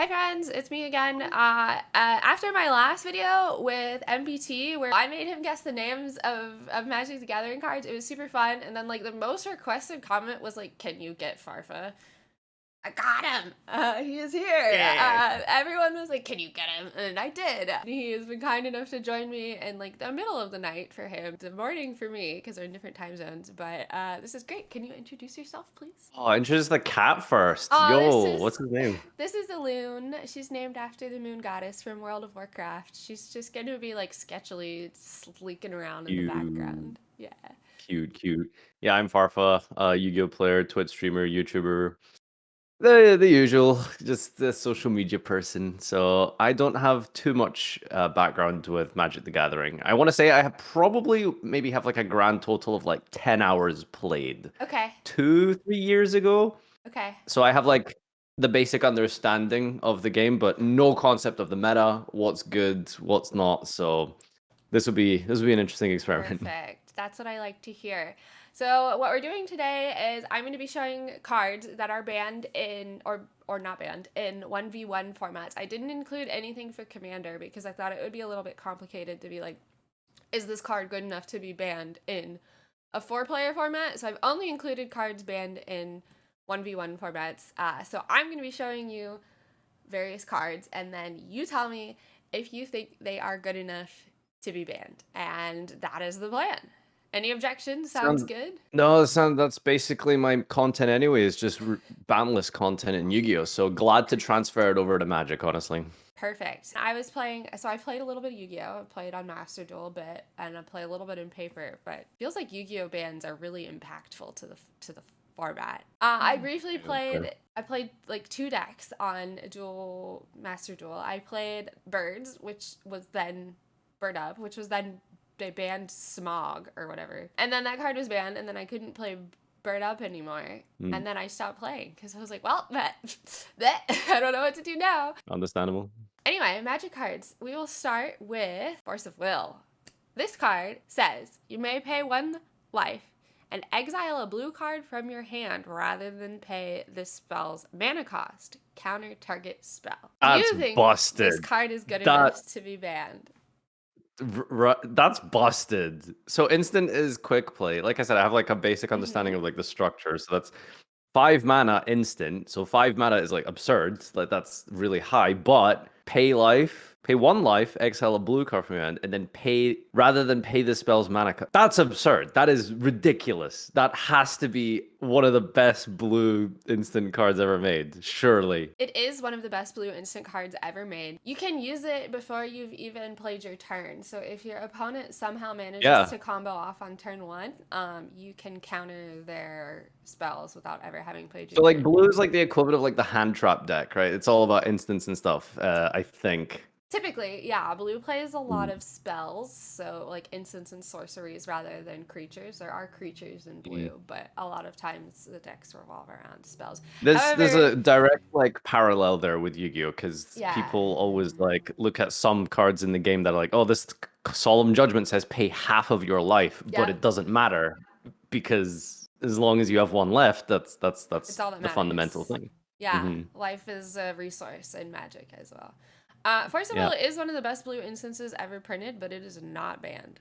Hi friends, it's me again. After my last video with MPT, where I made him guess the names of Magic the Gathering cards, it was super fun. And then like the most requested comment was like, "Can you get Farfa?" I got him. He is here. Yeah. Everyone was like, "Can you get him?" And I did. He has been kind enough to join me in like the middle of the night for him, the morning for me, because we're in different time zones. But this is great. Can you introduce yourself, please? Oh, introduce the cat first. Oh, Yo, what's his name? this is Elune. She's named after the moon goddess from World of Warcraft. She's just gonna be like sketchily sleeking around in the Cute, background. Yeah. cute. Yeah, I'm Farfa, Yu-Gi-Oh player, Twitch streamer, YouTuber. The usual, just the social media person. So I don't have too much background with Magic the Gathering. I want to say I have probably maybe have like a grand total of like 10 hours played. Okay. 2-3 years ago. Okay. So I have like the basic understanding of the game, but no concept of the meta, what's good, what's not. So this will be an interesting experiment. Perfect. That's what I like to hear. So what we're doing today is I'm going to be showing cards that are banned in or not banned in 1v1 formats. I didn't include anything for Commander because I thought it would be a little bit complicated to be like, is this card good enough to be banned in a 4-player format? So I've only included cards banned in 1v1 formats. So I'm going to be showing you various cards, and then you tell me if you think they are good enough to be banned. And that is the plan. Any objections? Sounds good? No, that's basically my content anyway. It's just banless content in Yu-Gi-Oh. So glad to transfer it over to Magic, honestly. Perfect. I was playing, so I played a little bit of Yu-Gi-Oh! I played on Master Duel a bit, and I play a little bit in paper, but it feels like Yu-Gi-Oh! Bans are really impactful to the format. I briefly played, I played like 2 decks on Master Duel. I played Birds, which was then Bird Up, which was then they banned Smog or whatever. And then that card was banned, and then I couldn't play Bird Up anymore. And then I stopped playing because I was like, well, that I don't know what to do now. Understandable. Anyway, magic cards. We will start with Force of Will. This card says you may pay 1 life and exile a blue card from your hand rather than pay the spell's mana cost. Counter target spell. That's You think busted. this card is good enough to be banned? That's busted. So instant is quick play. Like I said, I have like a basic understanding of like the structure. So that's 5 mana instant. So 5 mana is like absurd. Like that's really high. But pay 1 life, exile a blue card from your hand, and then pay rather than pay the spell's mana. That's absurd. That is ridiculous. That has to be one of the best blue instant cards ever made. Surely. It is one of the best blue instant cards ever made. You can use it before you've even played your turn. So if your opponent somehow manages to combo off on turn 1, you can counter their spells without ever having played your turn. So like blue is like the equivalent of like the hand trap deck, right? It's all about instants and stuff, I think. Typically, yeah, blue plays a lot of spells, so like instants and sorceries rather than creatures. There are creatures in blue, but a lot of times the decks revolve around spells. There's a direct like parallel there with Yu-Gi-Oh, because people always like look at some cards in the game that are like, oh, this Solemn Judgment says pay half of your life, but it doesn't matter because as long as you have 1 left, that's the fundamental thing. Yeah, life is a resource in Magic as well. Force of Will is one of the best blue instances ever printed, but it is not banned.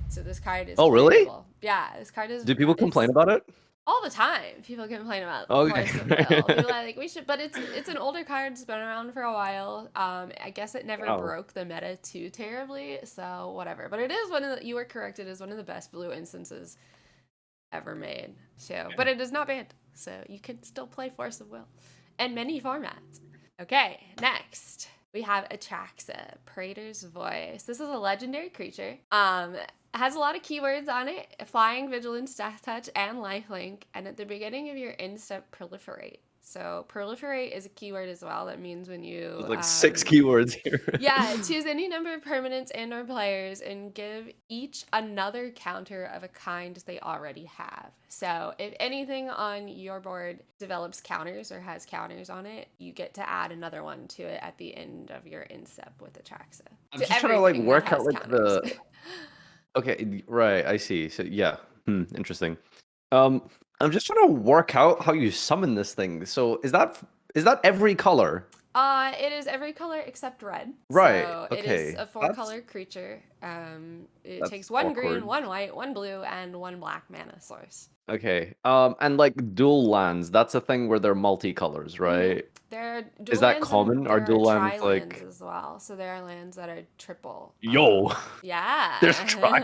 So this card is playable. Yeah, this card is. Do people complain about it? All the time. People complain about Force of Will. People are like, we should, but it's an older card. It's been around for a while. I guess it never broke the meta too terribly, so whatever. But it is one of the, you were correct, it is one of the best blue instances ever made. So, but it is not banned, so you can still play Force of Will in many formats. Okay, next. We have Atraxa, Praetor's Voice. This is a legendary creature. Has a lot of keywords on it: flying, vigilance, death touch, and lifelink. And at the beginning of your end step, proliferate. So proliferate is a keyword as well. That means when you there's like 6 keywords here. Yeah, choose any number of permanents and or players and give each another counter of a kind they already have. So if anything on your board develops counters or has counters on it, you get to add another one to it at the end of your end step with Atraxa. I'm just trying to like work out like counters. Okay, right, I see. So yeah, interesting. I'm just trying to work out how you summon this thing. So is that every color? It is every color except red. Right. So it is Okay. a 4-color creature. It That's takes 1 green, awkward. 1 white, 1 blue, and 1 black mana source. Okay. And like dual lands, that's a thing where they're multicolors, right? There are Is dual that lands and common? Are there are dual lands tri-lands like as well. So there are lands that are triple. yo? Yeah. There's tri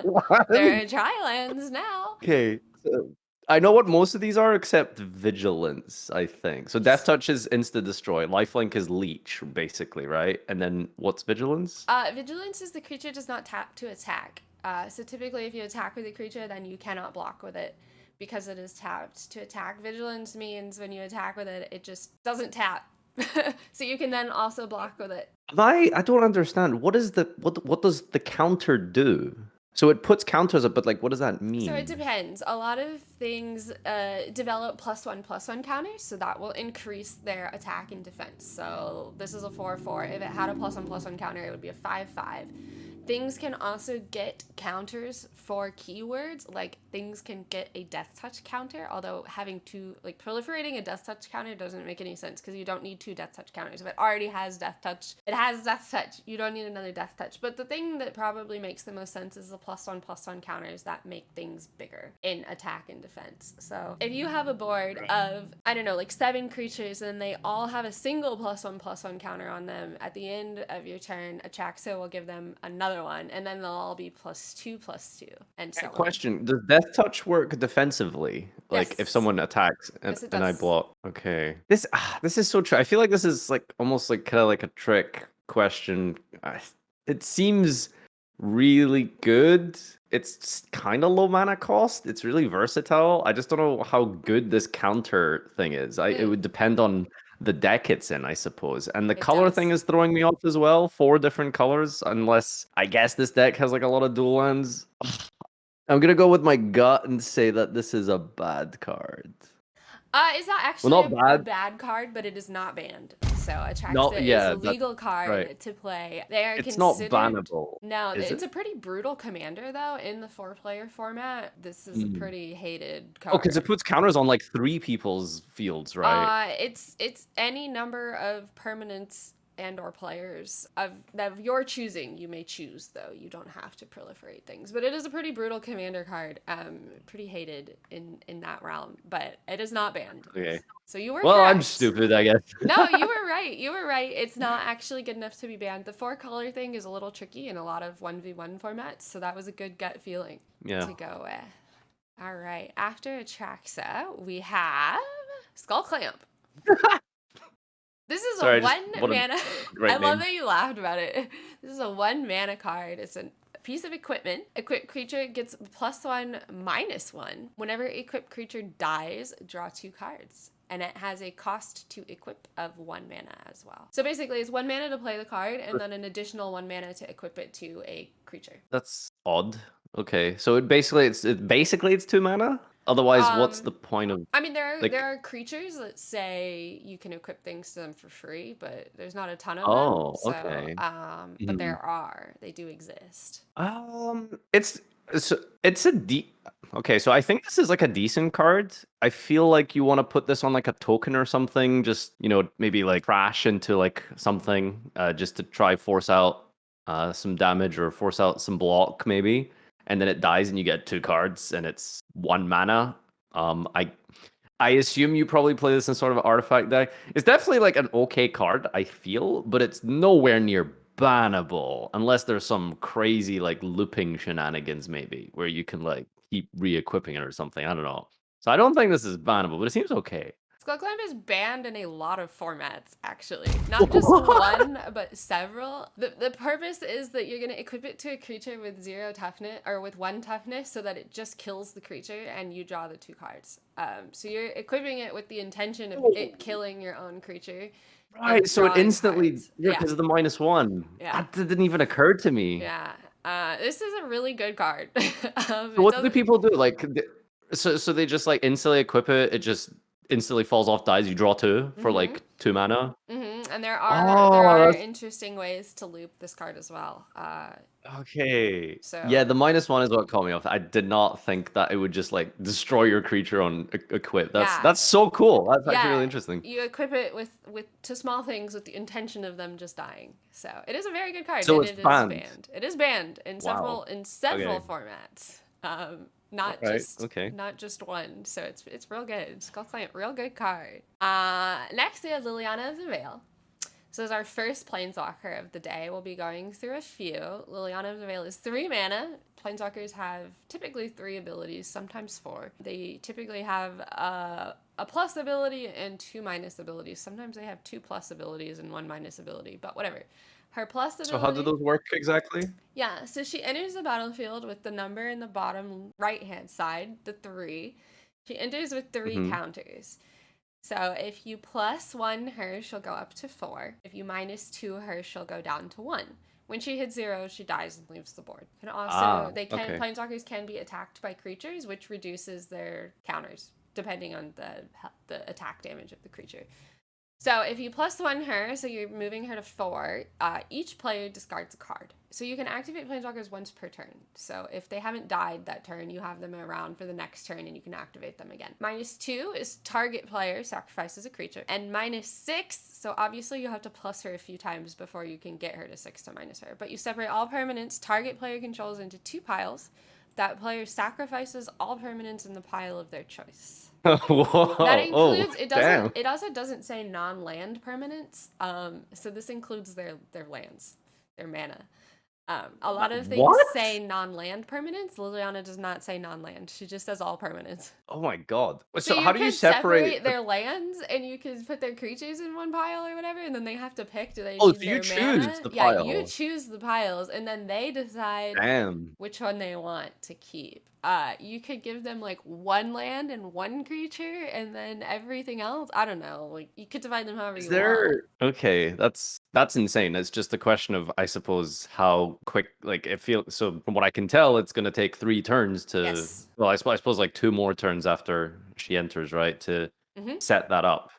There lands. are tri-lands now. Okay. So I know what most of these are except Vigilance, I think. So Death Touch is insta destroy. Lifelink is leech, basically, right? And then what's Vigilance? Vigilance is the creature does not tap to attack. So typically if you attack with a creature, then you cannot block with it because it is tapped to attack. Vigilance means when you attack with it, it just doesn't tap. So you can then also block with it. I don't understand. What does the counter do? So it puts counters up, but like, what does that mean? So it depends. A lot of things develop +1/+1 counters, so that will increase their attack and defense. So this is a 4/4. If it had a +1/+1 counter, it would be a 5/5. Things can also get counters for keywords, like things can get a Death Touch counter, although having two, like proliferating a Death Touch counter doesn't make any sense because you don't need 2 Death Touch counters. If it already has Death Touch, it has Death Touch. You don't need another Death Touch. But the thing that probably makes the most sense is the +1/+1 counters that make things bigger in attack and defense. So if you have a board of, I don't know, like 7 creatures and they all have a single +1/+1 counter on them, at the end of your turn, Atraxa will give them another one, and then they'll all be +2/+2, and so on. Question: does Death Touch work defensively? Like if Yes. someone attacks and, Yes, it and I does. block? Okay. This is so true. I feel like this is like almost like kind of like a trick question. It seems really good. It's kind of low mana cost. It's really versatile. I just don't know how good this counter thing is. It would depend on the deck it's in, I suppose. And the color thing is throwing me off as well. 4 different colors, unless I guess this deck has like a lot of dual lands. I'm gonna go with my gut and say that this is a bad card. It's not actually Well, not a bad. bad card, but it is not banned. So No, Atraxa is yeah, a legal card right. to play. They are It's not considered bannable, No, is it's it? a pretty brutal commander though in the 4-player format. This is a pretty hated Oh, because it card. puts counters on like 3 people's fields, right? It's any number of permanents and or players of your choosing. You may choose though. You don't have to proliferate things. But it is a pretty brutal commander card. Pretty hated in that realm, but it is not banned. Okay. So you were Well, correct. I'm stupid, I guess. No, you were right. You were right. It's not actually good enough to be banned. The 4-color thing is a little tricky in a lot of 1v1 formats, so that was a good gut feeling to go with. All right. After Atraxa, we have Skullclamp. This is Sorry, a 1 mana. great I love name. that you laughed about it. This is a 1 mana card. It's a piece of equipment. Equipped creature gets +1/-1. Whenever equipped creature dies, draw 2 cards. And it has a cost to equip of 1 mana as well. So basically, it's 1 mana to play the card, and then an additional 1 mana to equip it to a creature. That's odd. Okay, so it's 2 mana. Otherwise, what's the point of? I mean, there like, are creatures that say you can equip things to them for free, but there's not a ton of Oh, them. So, okay. but there are. They do exist. It's okay. So I think this is like a decent card. I feel like you want to put this on like a token or something. Just maybe like crash into like something, just to try force out some damage or force out some block maybe, and then it dies and you get 2 cards and it's 1 mana. I assume you probably play this in sort of artifact deck. It's definitely like an okay card, I feel, but it's nowhere near bannable unless there's some crazy like looping shenanigans maybe where you can like keep re-equipping it or something. I don't know. So I don't think this is bannable, but it seems okay. Skullclamp is banned in a lot of formats, actually. Not just one, but several. The purpose is that you're going to equip it to a creature with 0 toughness, or with 1 toughness, so that it just kills the creature and you draw the 2 cards. So you're equipping it with the intention of it killing your own creature. Right, so it instantly, because of the -1. Yeah. That didn't even occur to me. Yeah. This is a really good card. So what do people do? Like, so they just like instantly equip it. instantly falls off, dies, you draw 2 for like 2 mana. And there Oh, are that's interesting ways to loop this card as well. okay. Yeah, So the -1 is what caught me off. I did not think that it would just like destroy your creature on equip. yeah, That's so cool. That's actually really yeah, interesting. you equip it with to small things with the intention of them just dying. So it is a very good card, So and it's it is banned. banned. It is banned in Wow. several Okay. formats. All right. Okay. Not just one. So it's real good. Skullclamp, real good card. Next we have Liliana of the Veil. So as our first Planeswalker of the day, we'll be going through a few. Liliana of the Veil is 3 mana. Planeswalkers have typically 3 abilities, sometimes 4. They typically have a plus ability and 2 minus abilities. Sometimes they have 2 plus abilities and 1 minus ability, but whatever. Her plus ability... So how do those work exactly? Yeah, so she enters the battlefield with the number in the bottom right-hand side, the 3. She enters with 3 counters. So if you +1 her, she'll go up to 4. If you -2 her, she'll go down to 1. When she hits 0, she dies and leaves the board. And also, Planeswalkers can be attacked by creatures, which reduces their counters, depending on the attack damage of the creature. So if you +1 her, so you're moving her to 4, each player discards a card. So you can activate Planeswalkers once per turn. So if they haven't died that turn, you have them around for the next turn and you can activate them again. -2 is target player sacrifices a creature. And -6, so obviously you have to plus her a few times before you can get her to 6 to minus her. But you separate all permanents target player controls into 2 piles. That player sacrifices all permanents in the pile of their choice. Whoa. That includes Damn. it also doesn't say non-land permanents. So this includes their lands, their mana. A lot of things say non-land permanents. Liliana does not say non-land. She just says all permanents. Oh my god. So how do you separate their lands and you can put their creatures in one pile or whatever, and then they have to pick, do they Oh, need so you their choose mana? the Yeah, you piles. choose the piles and then they decide Damn. which one they want to keep. You could give them like 1 land and 1 creature and then everything else, I don't know, like you could divide them however you want. Okay, that's insane. It's just a question of, I suppose, how quick, like it feels. So from what I can tell, it's going to take 3 turns to, Yes. well, I suppose like 2 more turns after she enters, right, to set that up.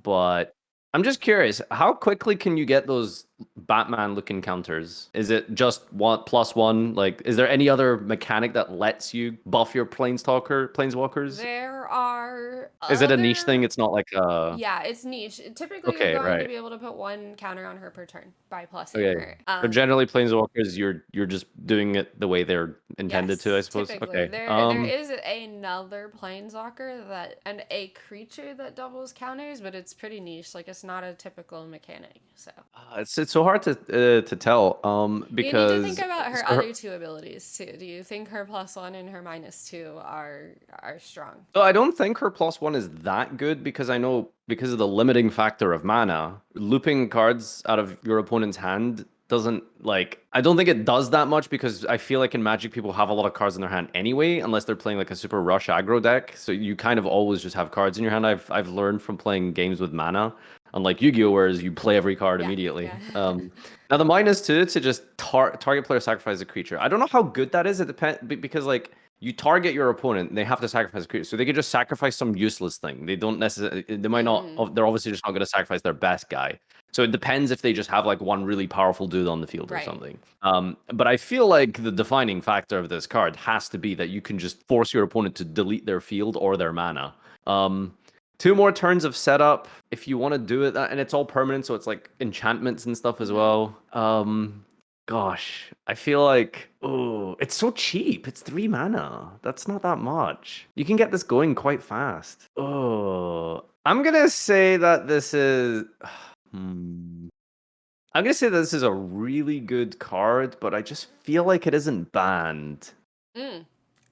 But I'm just curious, how quickly can you get those Batman-looking counters? Is it just +1? Like, is there any other mechanic that lets you buff your planeswalkers? There are Is it a niche thing? It's not like a... Yeah, it's niche. Typically, you're Okay, going to right. be able to put 1 counter on her per turn by plussing Okay. her. So generally, planeswalkers, you're just doing it the way they're intended to, I Yes, suppose. typically. Okay. There is another planeswalker and a creature that doubles counters, but it's pretty niche. Like it's not a typical mechanic. So it's so hard to tell. you need to Because think about her so other 2 abilities too. Do you think her +1 and her -2 are strong? So I don't think her +1 is that good, because I know, because of the limiting factor of mana, looping cards out of your opponent's hand doesn't, like, I don't think it does that much, because I feel like in Magic people have a lot of cards in their hand anyway, unless they're playing like a super rush aggro deck. So you kind of always just have cards in your hand. I've learned from playing games with mana, unlike Yu-Gi-Oh, whereas you play every card immediately. Yeah. Now the -2 to just target player sacrifice a creature. I don't know how good that is. It depends, because like, you target your opponent, they have to sacrifice a creature. So they could just sacrifice some useless thing. They don't necessarily, they might not, they're obviously just not going to sacrifice their best guy. So it depends if they just have like one really powerful dude on the field or something. But I feel like the defining factor of this card has to be that you can just force your opponent to delete their field or their mana. 2 more turns of setup if you want to do it, and it's all permanent, so it's like enchantments and stuff as well. Gosh, I feel like, oh, it's so cheap. It's 3 mana. That's not that much. You can get this going quite fast. Oh, I'm gonna say that this is... I'm gonna say that this is a really good card, but I just feel like it isn't banned.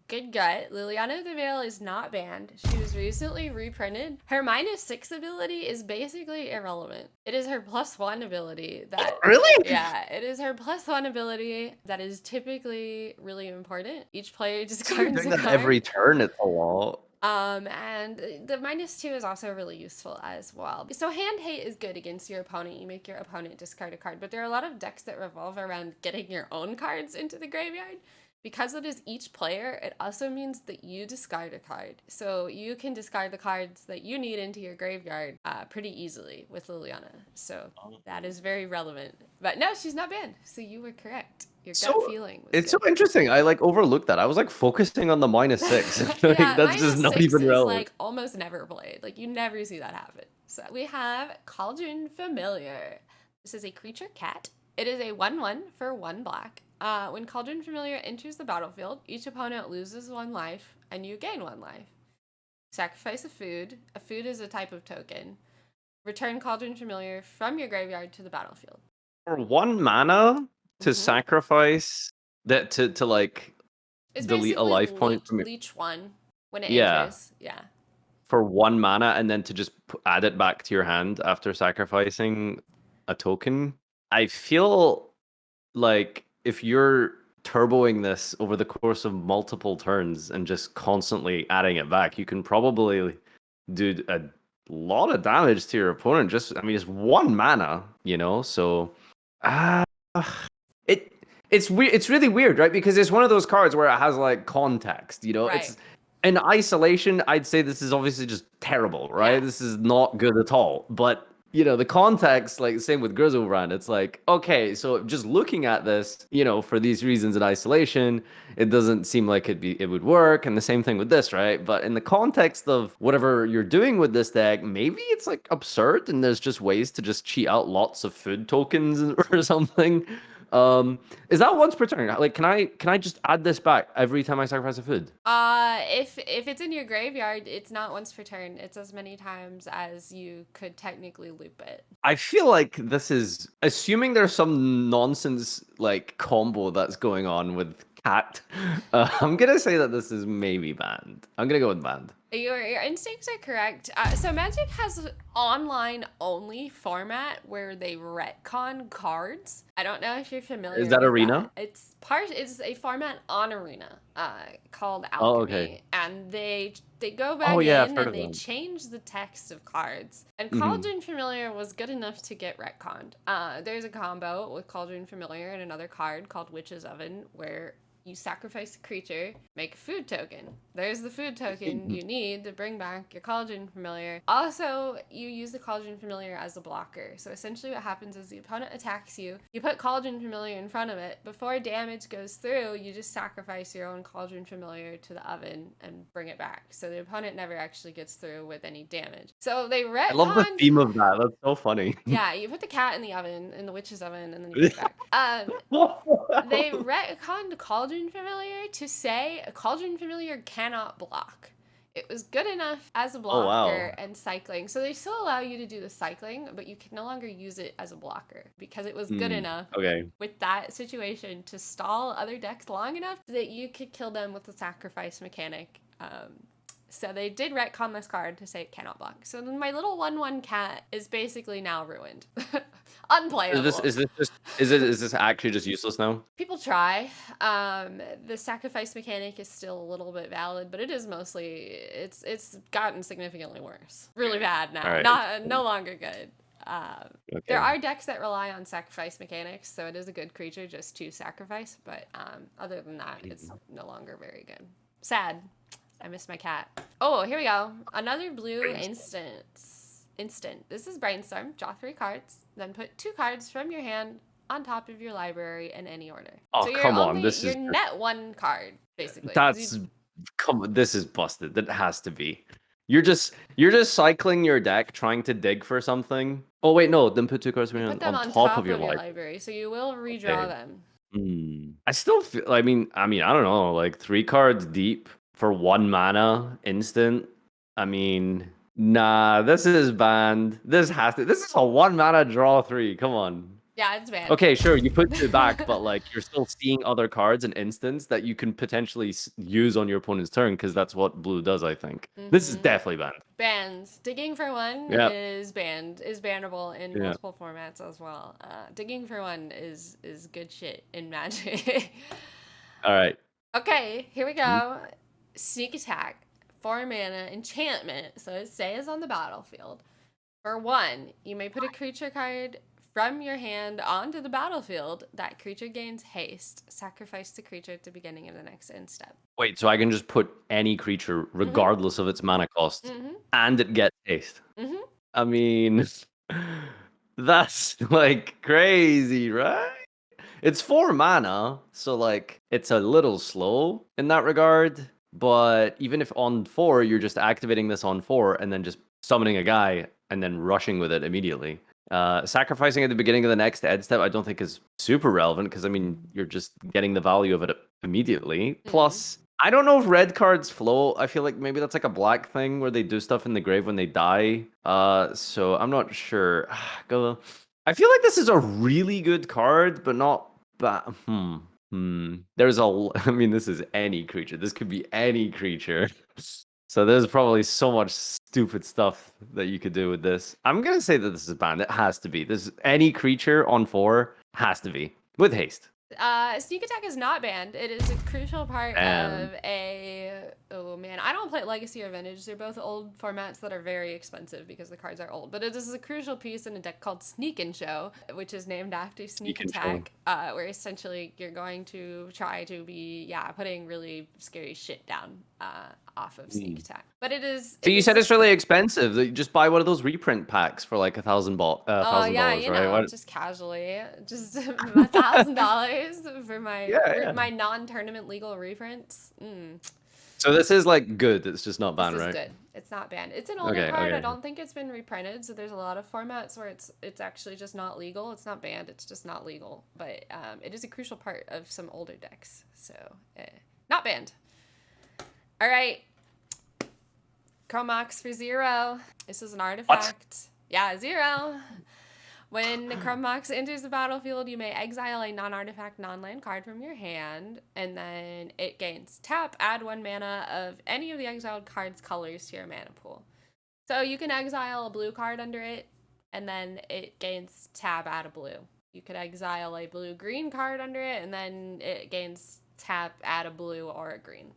Good gut. Liliana of the Veil is not banned. She was recently reprinted. Her -6 ability is basically irrelevant. It is her +1 ability that... Really? Yeah, it is her +1 ability that is typically really important. Each player discards a card. Every turn, it's a lot. And the -2 is also really useful as well. So hand hate is good against your opponent. You make your opponent discard a card, but there are a lot of decks that revolve around getting your own cards into the graveyard. Because it is each player, it also means that you discard a card. So you can discard the cards that you need into your graveyard pretty easily with Liliana. So that is very relevant. But no, she's not banned. So you were correct. Your gut feeling was it's good. so interesting. I like overlooked that. I was like focusing on the -6. Like, Yeah, that's just not -6 even is relevant. like almost never played. Like you never see that happen. So we have Cauldron Familiar. This is a creature cat. It is a 1/1 for 1 black. When Cauldron Familiar enters the battlefield, each opponent loses 1 life, and you gain 1 life. Sacrifice a food. A food is a type of token. Return Cauldron Familiar from your graveyard to the battlefield. For 1 mana to sacrifice that to like it's delete a life point from leech 1 when it enters. Yeah. For 1 mana and then to just add it back to your hand after sacrificing a token. I feel like if you're turboing this over the course of multiple turns and just constantly adding it back, you can probably do a lot of damage to your opponent. I mean, it's 1 mana, you know? So, it's weird. It's really weird, right? Because it's one of those cards where it has like context, you know? Right. It's in isolation, I'd say this is obviously just terrible, right? Yeah. This is not good at all. But you know, the context, like same with Grizzlebrand, it's like, okay, so just looking at this, you know, for these reasons in isolation, it doesn't seem like it would work. And the same thing with this, right? But in the context of whatever you're doing with this deck, maybe it's like absurd and there's just ways to just cheat out lots of food tokens or something. Is that once per turn? Like, can I just add this back every time I sacrifice a food? If it's in your graveyard, it's not once per turn. It's as many times as you could technically loop it. I feel like this is assuming there's some nonsense like combo that's going on with cat. I'm gonna say that this is maybe banned. I'm gonna go with banned. Your instincts are correct. So Magic has an online only format where they retcon cards. I don't know if you're familiar. Is that with Arena? That. It's a format on Arena called Alchemy, Oh, okay. and they go back in and they change the text of cards. And Cauldron Familiar was good enough to get retconned. There's a combo with Cauldron Familiar and another card called Witch's Oven where you sacrifice a creature, make a food token. There's the food token you need to bring back your Cauldron Familiar. Also, you use the Cauldron Familiar as a blocker. So essentially what happens is the opponent attacks you, you put Cauldron Familiar in front of it. Before damage goes through, you just sacrifice your own Cauldron Familiar to the oven and bring it back. So the opponent never actually gets through with any damage. So they retconned... I love the theme of that. That's so funny. Yeah, you put the cat in the oven, in the witch's oven, and then you put it back. They retconned Cauldron Familiar to say a Cauldron Familiar cannot block. It was good enough as a blocker and cycling. So they still allow you to do the cycling, but you can no longer use it as a blocker because it was good enough with that situation to stall other decks long enough that you could kill them with the sacrifice mechanic. So they did retcon this card to say it cannot block. So then my little 1/1 cat is basically now ruined. Unplayable. Is this actually just useless now? People try. The sacrifice mechanic is still a little bit valid, but it is mostly it's gotten significantly worse. Really bad now. No longer good. There are decks that rely on sacrifice mechanics, so it is a good creature just to sacrifice, but other than that, it's no longer very good. Sad. I miss my cat. Oh, here we go. Another blue instant. This is Brainstorm. Draw 3 cards, then put 2 cards from your hand on top of your library in any order. Oh, so come on. You're net 1 card, basically. This is busted. That has to be. You're just cycling your deck, trying to dig for something. Oh wait, no. Then put 2 cards on top of your library. So you will redraw them. I still feel. I mean, I don't know. Like 3 cards deep for 1 mana instant. I mean, nah. This is banned. This is a 1 mana draw 3. Come on. Yeah, it's banned. Okay, sure, you put it back, but like you're still seeing other cards and instants that you can potentially use on your opponent's turn because that's what blue does, I think. This is definitely banned. Banned. Digging for 1 is banned. Is bannable in multiple formats as well. Digging for 1 is good shit in Magic. All right. Okay, here we go. Sneak attack. 4 mana enchantment. So it stays on the battlefield. For 1, you may put a creature card from your hand onto the battlefield, that creature gains haste. Sacrifice the creature at the beginning of the next end step. Wait, so I can just put any creature, regardless of its mana cost, and it gets haste? I mean, that's like crazy, right? It's 4 mana, so like it's a little slow in that regard. But even if on 4, you're just activating this on 4 and then just summoning a guy and then rushing with it immediately. Sacrificing at the beginning of the next end step, I don't think is super relevant because I mean you're just getting the value of it immediately. Plus, I don't know if red cards flow. I feel like maybe that's like a black thing where they do stuff in the grave when they die. So I'm not sure. I feel like this is a really good card, but not bad. There's I mean, this is any creature. This could be any creature. So there's probably so much stupid stuff that you could do with this. I'm gonna say that this is banned. It has to be. This any creature on 4 has to be with haste. Sneak attack is not banned. It is a crucial part of a... Oh man, I don't play Legacy or Vintage. They're both old formats that are very expensive because the cards are old. But it is a crucial piece in a deck called Sneak and Show, which is named after Sneak Attack, where essentially you're going to try to be, putting really scary shit down off of Sneak Attack. But it is... So you said it's really expensive. You just buy one of those reprint packs for like $1,000, $1,000, right? Know, just casually, just $1,000 for my my non-tournament legal reprints. So this is like good. It's just not banned, right? This is good. It's not banned. It's an older card. I don't think it's been reprinted. So there's a lot of formats where it's actually just not legal. It's not banned. It's just not legal. But it is a crucial part of some older decks. So not banned. All right. Chromox for 0. This is an artifact. What? Yeah, 0. When Chromox enters the battlefield, you may exile a non-artifact, non-land card from your hand, and then it gains tap, add 1 mana of any of the exiled card's colors to your mana pool. So you can exile a blue card under it, and then it gains tap, add a blue. You could exile a blue-green card under it, and then it gains tap, add a blue or a green.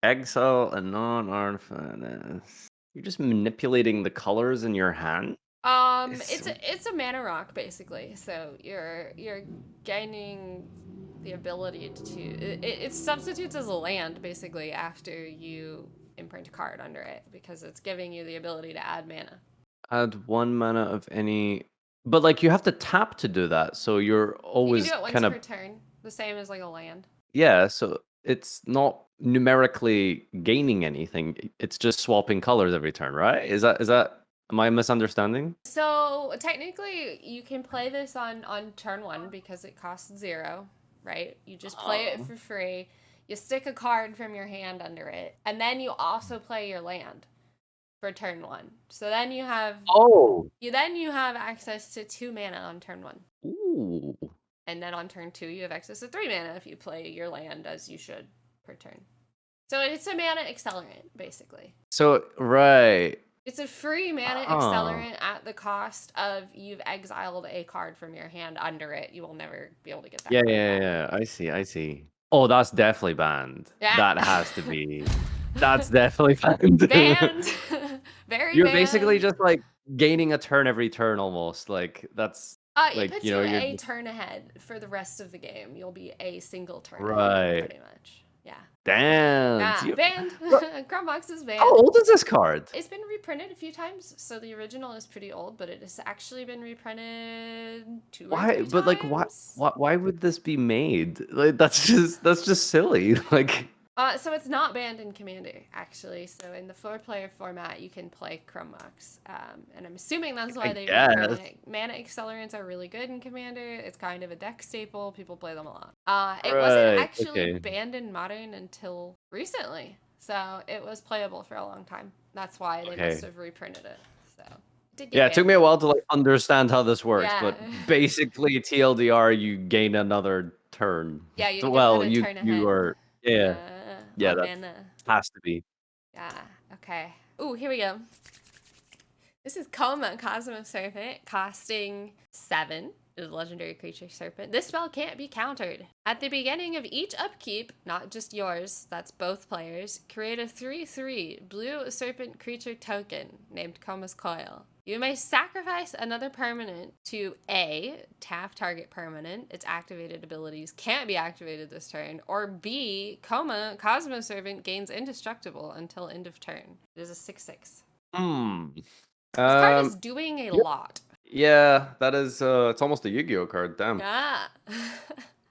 Exile a non-artifact. You're just manipulating the colors in your hand? It's a mana rock basically. So you're gaining the ability to it substitutes as a land basically after you imprint a card under it because it's giving you the ability to add mana. Add 1 mana of any, but like you have to tap to do that. So you're always you can do it once per turn, the same as like a land. Yeah, so it's not numerically gaining anything. It's just swapping colors every turn, right? Is that am I misunderstanding? So technically you can play this on turn 1 because it costs 0, right? You just play it for free. You stick a card from your hand under it, and then you also play your land for turn 1. So then you have you have access to 2 mana on turn 1. Ooh. And then on turn 2, you have access to 3 mana if you play your land as you should per turn. So it's a mana accelerant, basically. So, right. It's a free mana accelerant at the cost of you've exiled a card from your hand under it. You will never be able to get that. Yeah. I see. Oh, that's definitely banned. Yeah. That has to be. That's definitely banned. Banned. You're banned. Basically just like gaining a turn every turn almost. Like that's it puts you a turn ahead for the rest of the game. You'll be a single turn ahead, pretty much. Yeah. Damn. Yeah, banned. Chromox is banned. How old is this card? It's been reprinted a few times. So the original is pretty old, but it has actually been reprinted 2 or 3 times. But like, why would this be made? Like, that's just silly. Like. So it's not banned in Commander, actually. So in the 4-player format, you can play Chromox. And I'm assuming that's why they reprint it. Mana accelerants are really good in Commander. It's kind of a deck staple. People play them a lot. It wasn't actually banned in Modern until recently. So it was playable for a long time. That's why they must have reprinted it. So it took me a while to like understand how this works. But basically, TLDR, you gain another turn. Yeah, you turn ahead. You are... Yeah, that has to be. Yeah, okay. Ooh, here we go. This is Koma, Cosmos Serpent, costing 7. is a legendary creature serpent. This spell can't be countered. At the beginning of each upkeep, not just yours, that's both players, create a 3/3 blue serpent creature token named Koma's Coil. You may sacrifice another permanent to A, tap target permanent, its activated abilities can't be activated this turn, or B, Koma, Cosmo Servant, gains indestructible until end of turn. It is a 6/6. This card is doing a lot. Yeah, that is, it's almost a Yu-Gi-Oh card, damn. Yeah.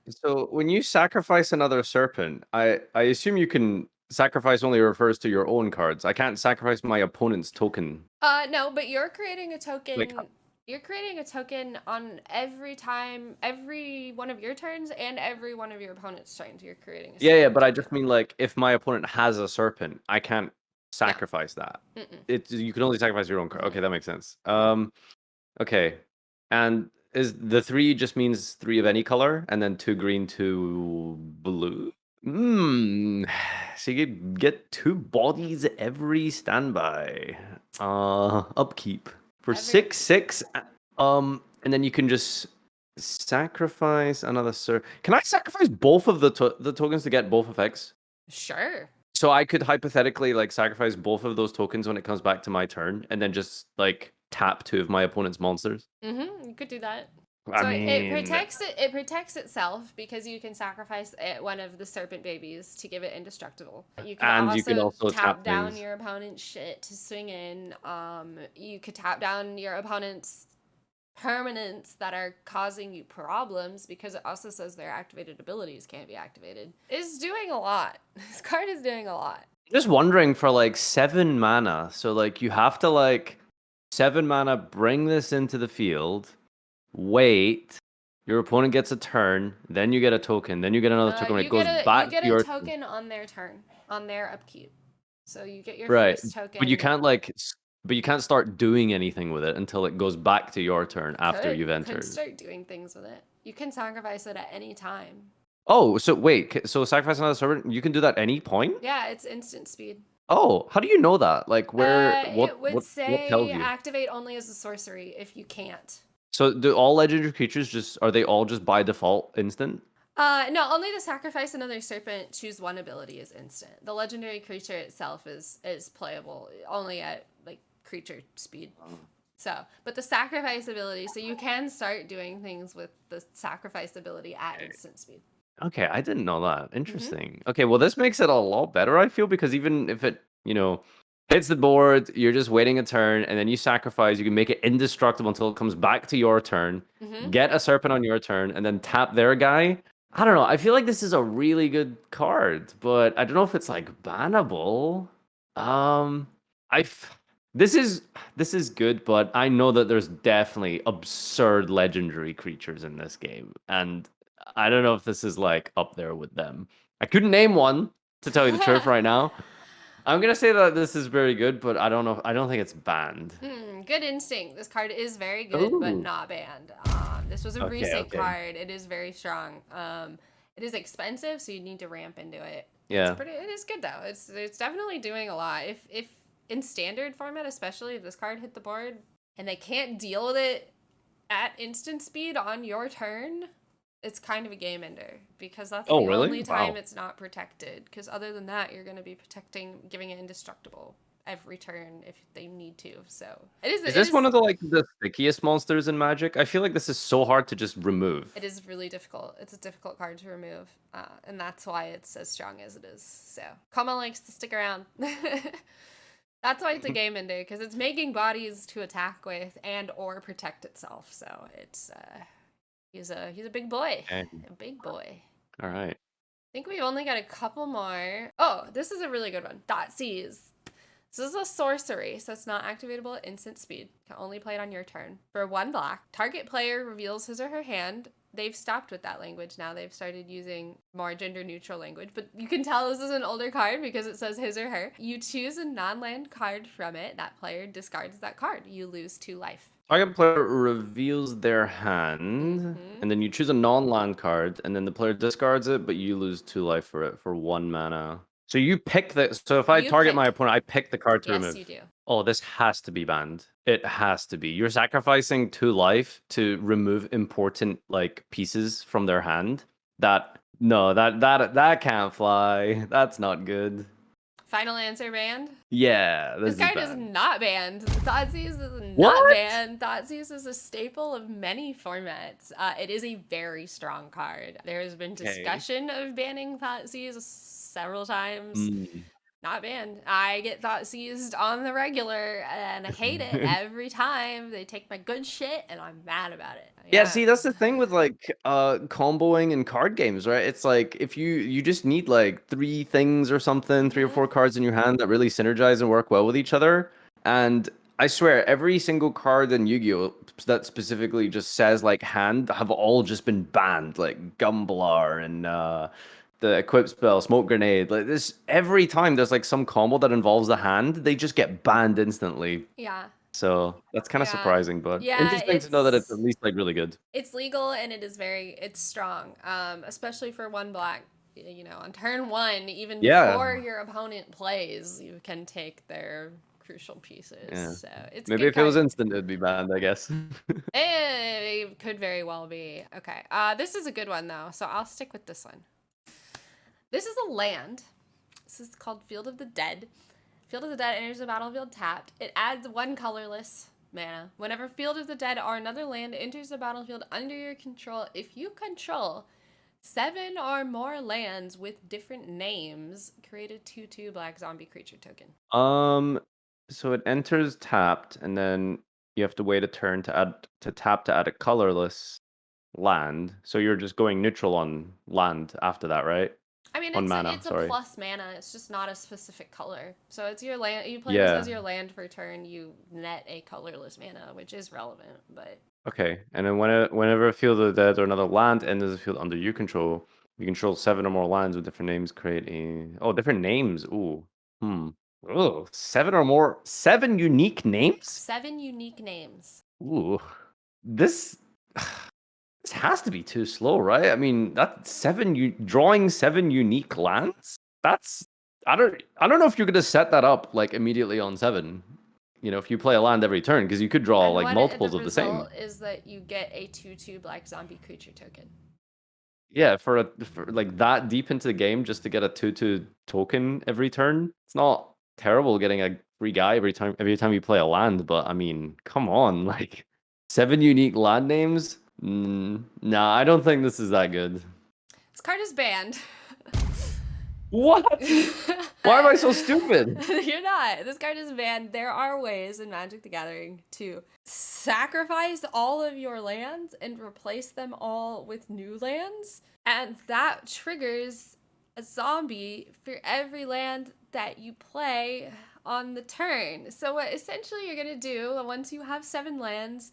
So when you sacrifice another serpent, I assume you can sacrifice only refers to your own cards. I can't sacrifice my opponent's token. No, but you're creating a token. You're creating a token on every one of your turns and every one of your opponent's turns. You're creating. Yeah, but I just mean like if my opponent has a serpent, I can't sacrifice that. You can only sacrifice your own card. Okay, that makes sense. Okay, and is the 3 just means 3 of any color, and then 2 green, 2 blue? So you get 2 bodies every standby. Upkeep for 6/6. And then you can just sacrifice another Can I sacrifice both of the tokens to get both effects? Sure. So I could hypothetically like sacrifice both of those tokens when it comes back to my turn, and then just like tap 2 of my opponent's monsters. You could do that. I So mean, it protects itself because you can sacrifice one of the serpent babies to give it indestructible. You can also tap down your opponent's shit to swing in. You could tap down your opponent's permanents that are causing you problems because it also says their activated abilities can't be activated. It's doing a lot. This card is doing a lot. Just wondering for like 7 mana. So like you have to like 7 mana, bring this into the field, wait, your opponent gets a turn, then you get a token, then you get another token when it goes back to your... You get a token on their turn, on their upkeep. So you get your first token. But you can't like... But you can't start doing anything with it until it goes back to your turn after you've entered. You can start doing things with it. You can sacrifice it at any time. Oh, so wait, so sacrifice another servant, you can do that at any point? Yeah, it's instant speed. Oh, how do you know that? Like where... It would say activate only as a sorcery if you can't. So do all legendary creatures are they all just by default instant? No, only to sacrifice another serpent, choose one ability is instant. The legendary creature itself is playable only at like creature speed. So, but the sacrifice ability, so you can start doing things with the sacrifice ability at instant speed. Okay, I didn't know that. Interesting. Okay, well this makes it a lot better, I feel, because even if it, hits the board, you're just waiting a turn, and then you sacrifice, you can make it indestructible until it comes back to your turn, get a serpent on your turn, and then tap their guy. I don't know, I feel like this is a really good card, but I don't know if it's like bannable. This is good, but I know that there's definitely absurd legendary creatures in this game, and I don't know if this is like up there with them. I couldn't name one, to tell you the truth right now. I'm gonna say that this is very good, but I don't know. I don't think it's banned. Good instinct. This card is very good, but not banned. This was a recent card. It is very strong. It is expensive, so you need to ramp into it. Yeah, it is good though. It's definitely doing a lot. If in standard format, especially if this card hit the board and they can't deal with it at instant speed on your turn, it's kind of a game ender because that's the only time it's not protected. Because other than that, you're going to be giving it indestructible every turn if they need to. So is this one of the stickiest monsters in Magic? I feel like this is so hard to just remove. It is really difficult. It's a difficult card to remove, and that's why it's as strong as it is. So Koma likes to stick around. That's why it's a game ender, because it's making bodies to attack with and or protect itself. So it's he's a big boy. Okay. A big boy. All right. I think we've only got a couple more. Oh, this is a really good one. Thoughtseize. This is a sorcery, so it's not activatable at instant speed. You can only play it on your turn. For 1 black, target player reveals his or her hand. They've stopped with that language now. They've started using more gender-neutral language, but you can tell this is an older card because it says his or her. You choose a non-land card from it. That player discards that card. You lose 2 life. Target player reveals their hand, and then you choose a non-land card, and then the player discards it, but you lose 2 life for it for 1 mana. So you pick So if I target my opponent, I pick the card to remove. Yes, you do. Oh, this has to be banned. It has to be. You're sacrificing 2 life to remove important like pieces from their hand. That can't fly. That's not good. Final answer banned? Yeah, this this card is not banned. Thoughtseize is What? not banned. Thoughtseize is a staple of many formats. It is a very strong card. There has been discussion of banning Thoughtseize several times. Not banned. I get Thoughtseized on the regular, and I hate it every time. They take my good shit, and I'm mad about it. Yeah, see, that's the thing with like comboing in card games, right? It's like if you just need like 3 things or something, 3 or 4 cards in your hand that really synergize and work well with each other. And I swear, every single card in Yu-Gi-Oh that specifically just says like hand have all just been banned, like Gumblar and the equip spell, smoke grenade. Like this, every time there's like some combo that involves the hand, they just get banned instantly. Yeah. So that's kind of surprising, but yeah, interesting to know that it's at least like really good. It's legal and it's strong, especially for 1 black. You know, on turn 1, even before your opponent plays, you can take their crucial pieces. Yeah. So it's maybe if it was instant, it'd be banned, I guess. It could very well be. Okay, this is a good one though, so I'll stick with this one. This is a land. This is called Field of the Dead. Field of the Dead enters the battlefield tapped. It adds 1 colorless mana. Whenever Field of the Dead or another land enters the battlefield under your control, if you control 7 or more lands with different names, create a 2/2 black zombie creature token. So it enters tapped, and then you have to wait a turn to tap to add a colorless land. So you're just going neutral on land after that, right? I mean, it's a plus mana. It's just not a specific color. So it's your land. You play this as your land for turn. You net a colorless mana, which is relevant. But okay, and then whenever a Field of the Dead or another land enters the field under you control 7 or more lands with different names. Create different names. Ooh, Oh, 7 unique names. 7 unique names. Ooh, this. This has to be too slow, right? I mean, that's drawing 7 unique lands. That's I don't know if you're gonna set that up like immediately on 7. You know, if you play a land every turn, because you could draw like multiples of the same. The result is that you get a 2/2 black zombie creature token. Yeah, for like that deep into the game, just to get a 2/2 token every turn, it's not terrible getting a free guy every time you play a land. But I mean, come on, like 7 unique land names. Nah, I don't think this is that good. This card is banned. What? Why am I so stupid? You're not. This card is banned. There are ways in Magic the Gathering to sacrifice all of your lands and replace them all with new lands. And that triggers a zombie for every land that you play on the turn. So what essentially you're going to do once you have 7 lands,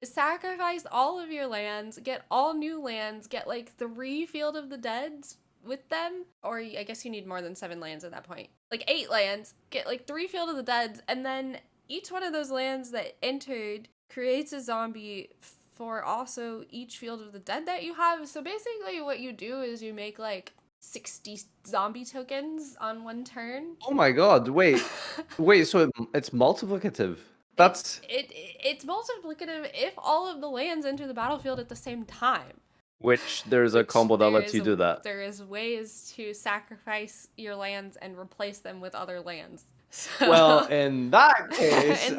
sacrifice all of your lands, get all new lands, get like 3 Field of the Deads with them, or I guess you need more than 7 lands at that point. Like 8 lands, get like 3 Field of the Deads, and then each one of those lands that entered creates a zombie for also each Field of the Dead that you have. So basically what you do is you make like 60 zombie tokens on 1 turn. Oh my god, wait, so it's multiplicative. It's multiplicative if all of the lands enter the battlefield at the same time. Which there's a combo that lets you do that. There is ways to sacrifice your lands and replace them with other lands. So, well, in that case,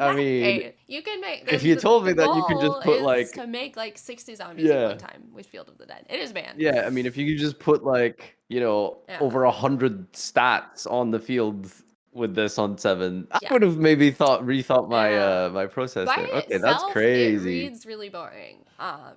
you can make. If you told me that you could just put like to make like 60 zombies at one time with Field of the Dead, it is banned. Yeah, I mean, if you could just put like over 100 stats on the field with this on 7, I would have maybe rethought my my process there. Okay, that's crazy. It reads really boring.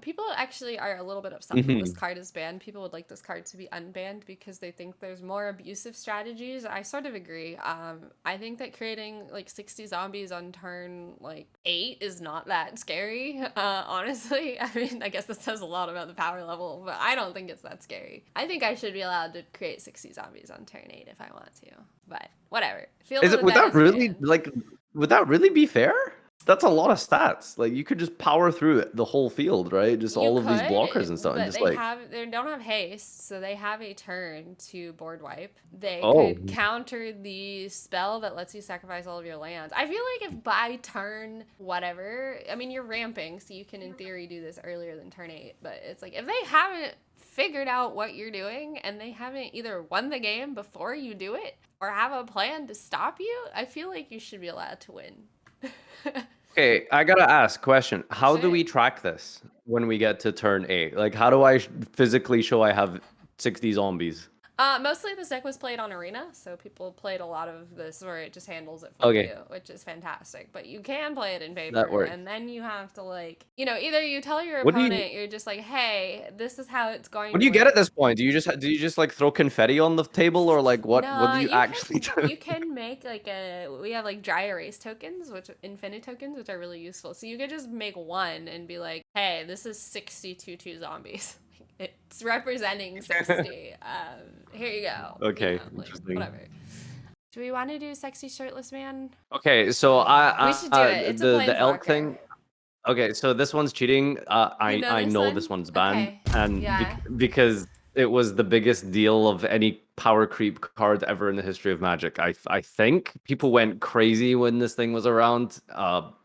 People actually are a little bit upset that this card is banned. People would like this card to be unbanned because they think there's more abusive strategies. I sort of agree. I think that creating like 60 zombies on turn like 8 is not that scary. Honestly, I mean, I guess this says a lot about the power level, but I don't think it's that scary. I think I should be allowed to create 60 zombies on turn 8 if I want to, but whatever. Would that really be fair? That's a lot of stats. Like you could just power through it, the whole field, right? Just You all of these could, blockers and stuff, and but just they like, don't have haste, so they have a turn to board wipe. They oh, could counter the spell that lets you sacrifice all of your lands. I feel like if by turn whatever, I mean you're ramping, so you can in theory do this earlier than turn 8, but it's like if they haven't figured out what you're doing and they haven't either won the game before you do it or have a plan to stop you, I feel like you should be allowed to win. okay, I gotta ask question. How do Sure. we track this when we get to turn 8? Like, how do I physically show I have 60 zombies? Mostly this deck was played on Arena, so people played a lot of this where it just handles it for Okay, you, which is fantastic. But you can play it in paper, that works. and then you have to like, either you tell your What do you opponent, you're just like, hey, this is how it's going what to do you get work. at this point? Do you just like throw confetti on the table, or like what No, do you actually do? you can make like we have like dry erase tokens, which infinite tokens, which are really useful. So you could just make one and be like, hey, this is 62 zombies. It's representing 60. Here you go. Okay, Like, interesting. whatever. Do we want to do sexy shirtless man? Okay, so We should do it. It's a the elk thing. planeswalker. Okay, so this one's cheating. I know this one's banned, Okay. and Yeah. because it was the biggest deal of any power creep card ever in the history of Magic. I think people went crazy when this thing was around.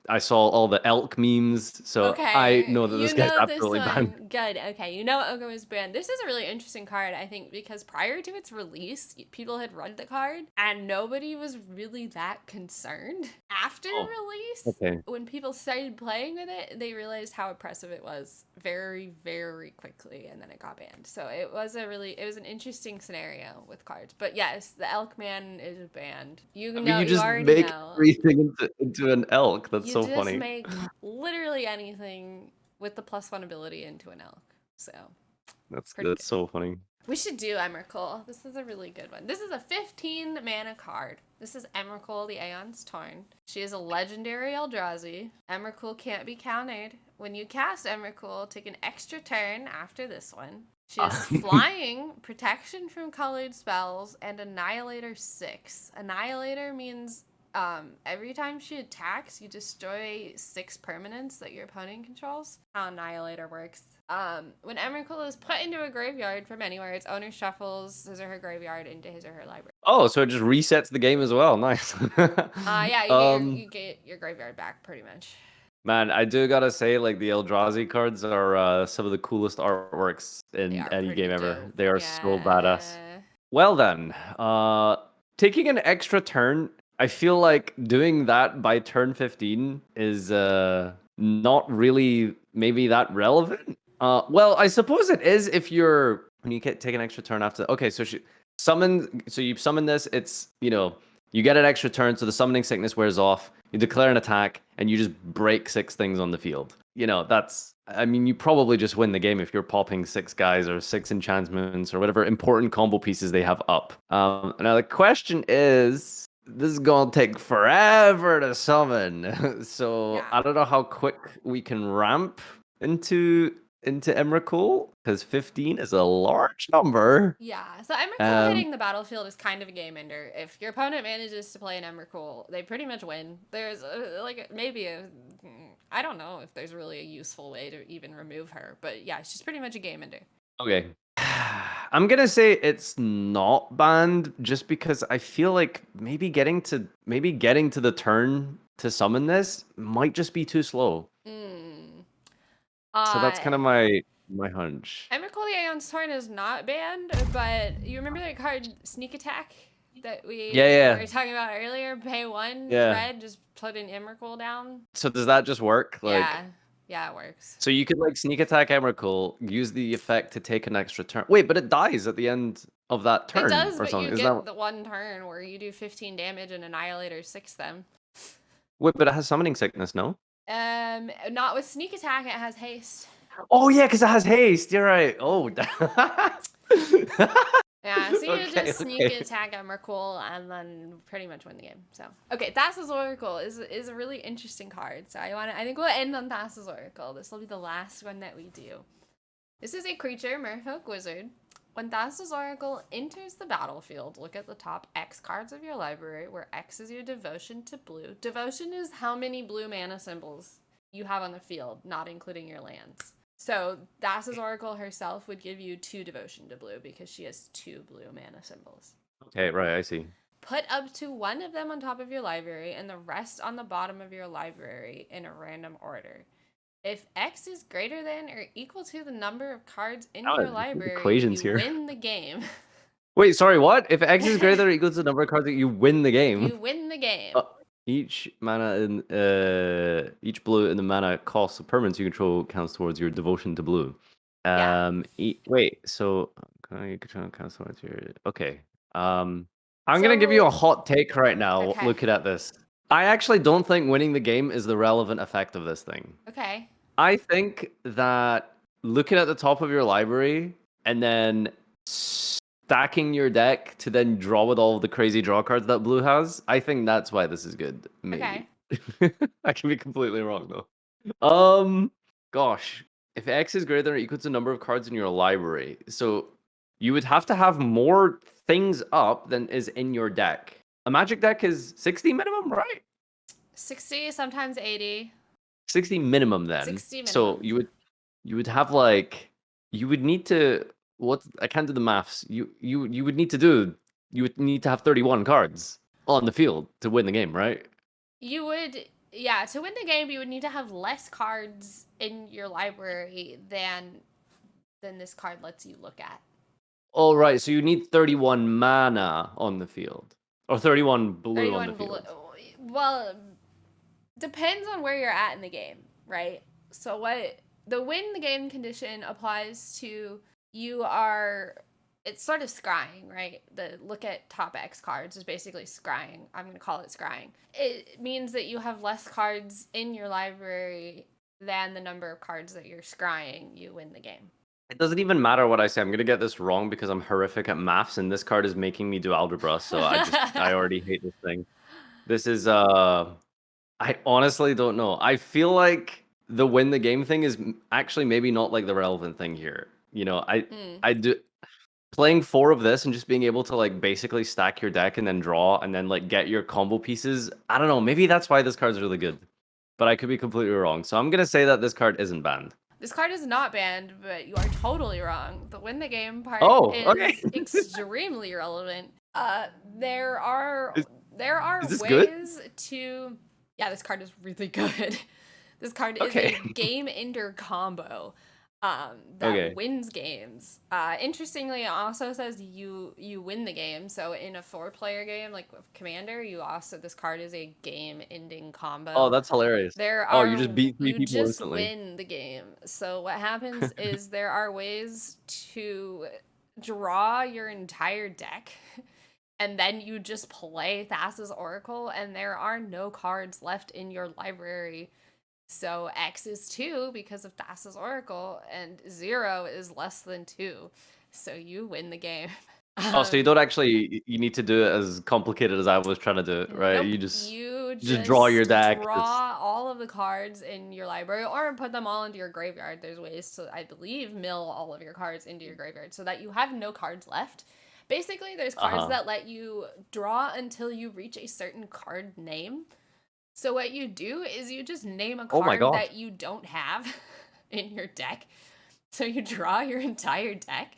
I saw all the elk memes, so I Okay, know that this guy's this absolutely banned. one. Good. Okay, you know Ogre was banned. This is a really interesting card, I think, because prior to its release, people had read the card and nobody was really that concerned. After Oh, release, okay. when people started playing with it, they realized how oppressive it was very, very quickly, and then it got banned. So it was an interesting scenario with cards. But yes, the Elk Man is banned. I mean, you just already make know. everything into an elk. That's You so just funny. make literally anything with the +1 ability into an elk. So That's so funny. we should do Emrakul. This is a really good one. This is a 15 mana card. This is Emrakul, the Aeon's Torn. She is a legendary Eldrazi. Emrakul can't be countered. When you cast Emrakul, take an extra turn after this one. She has flying, protection from colored spells, and Annihilator 6. Annihilator means every time she attacks, you destroy 6 permanents that your opponent controls. How Annihilator works. When Emrakul is put into a graveyard from anywhere, its owner shuffles his or her graveyard into his or her library. Oh, so it just resets the game as well. Nice. Yeah, you get your graveyard back pretty much. Man, I do gotta say, like the Eldrazi cards are some of the coolest artworks in any game ever. They are so badass. Well then, taking an extra turn. I feel like doing that by turn 15 is not really maybe that relevant. Well, I suppose it is if you're when you take an extra turn after. Okay, so you summon this. It's you get an extra turn, so the summoning sickness wears off. You declare an attack, and you just break 6 things on the field. I mean, you probably just win the game if you're popping 6 guys or 6 enchantments or whatever important combo pieces they have up. Now the question is, this is gonna take forever to summon. So Yeah. I don't know how quick we can ramp into Emrakul, because 15 is a large number. Yeah, so Emrakul hitting the battlefield is kind of a game ender. If your opponent manages to play an Emrakul, they pretty much win. There's I don't know if there's really a useful way to even remove her, but yeah, she's pretty much a game ender. Okay. I'm gonna say it's not banned just because I feel like maybe getting to the turn to summon this might just be too slow. So that's kind of my hunch. Emrakul the Aeon's Torn is not banned, but you remember that card Sneak Attack that we were talking about earlier? Pay 1 red, just put an Emrakul down. So does that just work? Like, yeah, it works. so you could like Sneak Attack Emrakul, use the effect to take an extra turn. Wait, but it dies at the end of that turn. It does, or but something. you get the 1 turn where you do 15 damage and Annihilator 6 them. Wait, but it has summoning sickness, no? Not with Sneak Attack. It has haste. Oh yeah, because it has haste. You're right. Oh. Yeah, so you just sneak attack Emrakul and then pretty much win the game. So okay, Thassa's Oracle is a really interesting card. So I think we'll end on Thassa's Oracle. This will be the last one that we do. This is a creature, Merfolk Wizard. When Thassa's Oracle enters the battlefield, look at the top X cards of your library, where X is your devotion to blue. Devotion is how many blue mana symbols you have on the field, not including your lands. So Thassa's Oracle herself would give you 2 devotion to blue because she has 2 blue mana symbols. Okay, right, I see. Put up to 1 of them on top of your library and the rest on the bottom of your library in a random order. If X is greater than or equal to the number of cards in your library, equations you here. win the game. Wait, sorry, what? If X is greater than or equal to the number of cards that you win the game. You win the game. Each mana in each blue in the mana cost of permanents you control counts towards your devotion to blue. Wait, so you control counts towards your I'm gonna give you a hot take right now. Okay. Looking at this, I actually don't think winning the game is the relevant effect of this thing. Okay. I think that looking at the top of your library and then stacking your deck to then draw with all the crazy draw cards that blue has, I think that's why this is good. Maybe. Okay. I can be completely wrong though. Gosh, if X is greater than or equal to the number of cards in your library, so you would have to have more things up than is in your deck. A Magic deck is 60 minimum, right? 60, sometimes 80. 60 minimum then. 60 minimum. So you would have like, you would need to, what, I can't do the maths. You would need to have 31 cards on the field to win the game, right? You would, yeah, to win the game, you would need to have less cards in your library than this card lets you look at. Oh, right. So you need 31 mana on the field. Or 31 blue on the field. Well, depends on where you're at in the game, right? So what the win the game condition applies to, it's sort of scrying, right? The look at top X cards is basically scrying. I'm going to call it scrying. It means that you have less cards in your library than the number of cards that you're scrying. You win the game. It doesn't even matter what I say. I'm going to get this wrong because I'm horrific at maths, and this card is making me do algebra, so I already hate this thing. This is, I honestly don't know. I feel like the win the game thing is actually maybe not like the relevant thing here. You know, I do playing 4 of this and just being able to like basically stack your deck and then draw and then like get your combo pieces. I don't know. Maybe that's why this card's really good, but I could be completely wrong. So I'm going to say that this card isn't banned. This card is not banned, but you are totally wrong. The win the game part is extremely relevant. There are ways to... Yeah, this card is really good. This card is a game ender combo that wins games. Interestingly, it also says you win the game. So in a 4-player game like with Commander, this card is a game-ending combo. Oh, that's hilarious. You just beat 3 people instantly. You just win the game. So what happens is there are ways to draw your entire deck, and then you just play Thassa's Oracle, and there are no cards left in your library. So X is 2 because of Thassa's Oracle, and 0 is less than 2. So you win the game. So you don't actually, you need to do it as complicated as I was trying to do it, right? Nope. You just draw your deck. Draw all of the cards in your library, or put them all into your graveyard. There's ways to, I believe, mill all of your cards into your graveyard so that you have no cards left. Basically, there's cards that let you draw until you reach a certain card name. So what you do is you just name a card that you don't have in your deck. So you draw your entire deck,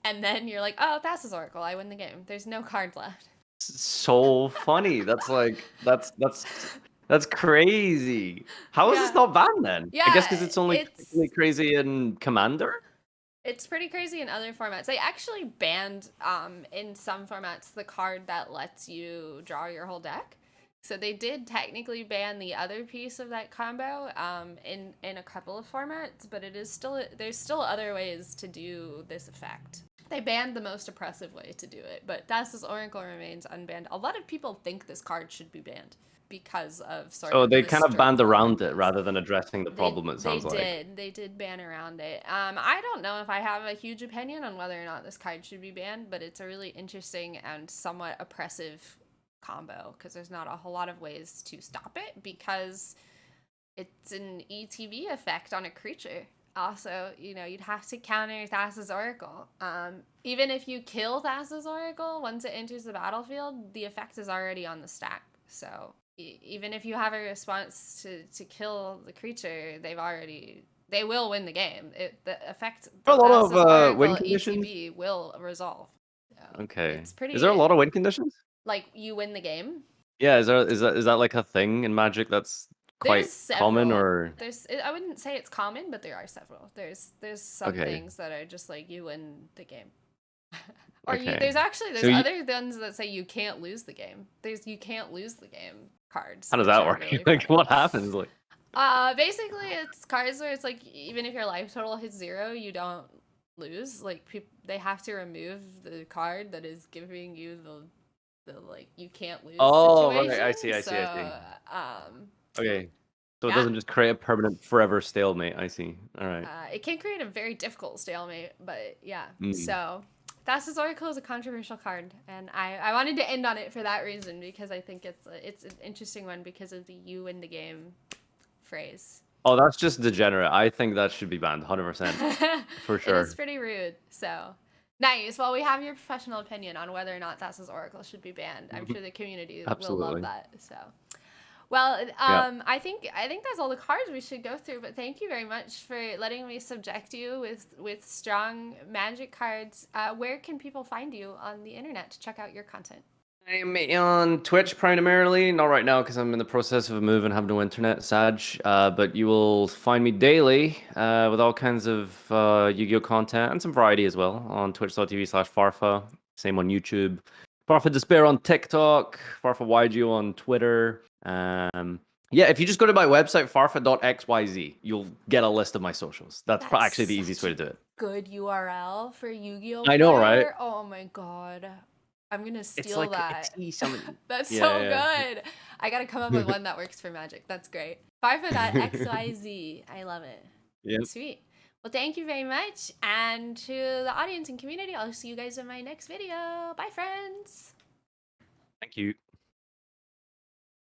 and then you're like, oh, Thassa's Oracle, I win the game. There's no cards left. So funny. That's like, that's crazy. How is this not banned then? Yeah, I guess because it's only crazy in Commander? It's pretty crazy in other formats. They actually banned, in some formats, the card that lets you draw your whole deck. So they did technically ban the other piece of that combo in a couple of formats, but there's still other ways to do this effect. They banned the most oppressive way to do it, but Thassa's Oracle remains unbanned. A lot of people think this card should be banned because of they kind of banned around it rather than addressing the problem, it sounds like. They did ban around it. I don't know if I have a huge opinion on whether or not this card should be banned, but it's a really interesting and somewhat oppressive combo because there's not a whole lot of ways to stop it because it's an ETB effect on a creature. also, you'd have to counter Thassa's Oracle. Even if you kill Thassa's Oracle, once it enters the battlefield, the effect is already on the stack. So even if you have a response to kill the creature, they will win the game. The effect A lot Thassa's of win Oracle conditions. ETB will resolve. So Okay. it's pretty. Is there a lot of win conditions? Like you win the game? Yeah. Is that like a thing in Magic that's quite common, or I wouldn't say it's common, but there are several. There's some things that are just like you win the game. Or there's other ones that say you can't lose the game. You can't lose the game cards. How does that work? Really like what happens? Like basically it's cards where it's like even if your life total hits 0, you don't lose. Like they have to remove the card that is giving you the like you can't lose situation. Right. I see. Okay. So it doesn't just create a permanent forever stalemate. I see. All right. It can create a very difficult stalemate, but yeah. So Thassa's Oracle is a controversial card, and I wanted to end on it for that reason, because I think it's an interesting one because of the "you win the game" phrase. Oh, that's just degenerate. I think that should be banned, 100%, for sure. It's pretty rude. So nice. Well, we have your professional opinion on whether or not Thassa's Oracle should be banned. I'm sure the community will love that. So. Well, I think that's all the cards we should go through. But thank you very much for letting me subject you with strong Magic cards. Where can people find you on the internet to check out your content? I'm on Twitch primarily, not right now because I'm in the process of a move and have no internet, sad. But you will find me daily with all kinds of Yu-Gi-Oh content and some variety as well on twitch.tv/Farfa. Same on YouTube. Farfa Despair on TikTok. Farfa Yugioh on Twitter. Yeah, if you just go to my website, farfa.xyz, you'll get a list of my socials. That's actually the easiest way to do it. Good URL for Yu-Gi-Oh! I know, right? Oh my god. I'm gonna steal it's like that. That's yeah, so good. I gotta come up with one that works for Magic. That's great. Farfa.xyz. I love it. Yeah. Sweet. Well, thank you very much. And to the audience and community, I'll see you guys in my next video. Bye, friends. Thank you.